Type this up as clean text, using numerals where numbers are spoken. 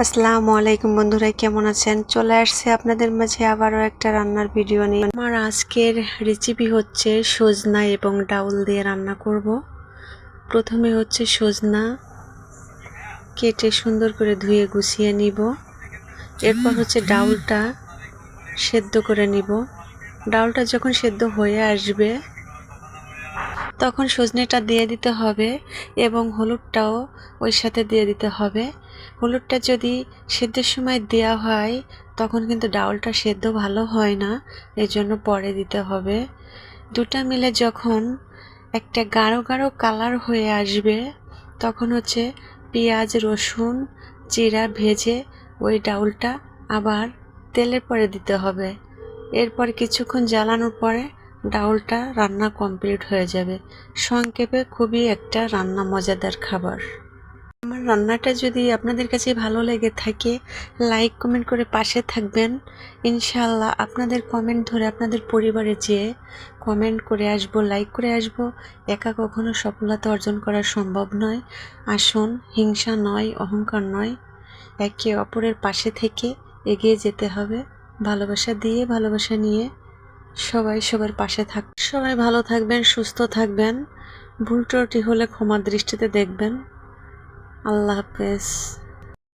আসসালামু আলাইকুম বন্ধুরা, কেমন আছেন? চলে আসছে আপনাদের মাঝে আবারও একটা রান্নার ভিডিও নিয়ে। আমার আজকের রেসিপি হচ্ছে সজনা এবং ডাউল দিয়ে রান্না করব। প্রথমে হচ্ছে সজনা কেটে সুন্দর করে ধুয়ে গুছিয়ে নিব। এরপর হচ্ছে ডাউলটা সেদ্ধ করে নিব। ডাউলটা যখন সেদ্ধ হয়ে আসবে তখন সজনেটা দিয়ে দিতে হবে এবং হলুদটাও ওই সাথে দিয়ে দিতে হবে। হলুদটা যদি সেদ্ধের সময় দেওয়া হয় তখন কিন্তু ডাউলটা সেদ্ধ ভালো হয় না, এজন্য পরে দিতে হবে। দুটা মিলে যখন একটা গাঢ় গাঢ় কালার হয়ে আসবে তখন হচ্ছে পেঁয়াজ রসুন জিরা ভেজে ওই ডাউলটা আবার তেলের পরে দিতে হবে। এরপর কিছুক্ষণ জ্বালানোর পরে ডাউলটা রান্না কমপ্লিট হয়ে যাবে। সংক্ষেপে খুবই একটা রান্না মজাদার খাবার। আমার রান্নাটা যদি আপনাদের কাছে ভালো লেগে থাকে লাইক কমেন্ট করে পাশে থাকবেন। ইনশাআল্লাহ আপনাদের কমেন্ট ধরে আপনাদের পরিবারে যেয়ে কমেন্ট করে আসবো, লাইক করে আসবো। একা কখনো সফলতা অর্জন করা সম্ভব নয়। আসুন, হিংসা নয়, অহংকার নয়, একে অপরের পাশে থেকে এগিয়ে যেতে হবে। ভালোবাসা দিয়ে ভালোবাসা নিয়ে সবাই সবার পাশে থাক। সবাই ভালো থাকবেন, সুস্থ থাকবেন। ভুল ত্রুটি হলে ক্ষমার দৃষ্টিতে দেখবেন। আল্লাহ হাফেজ।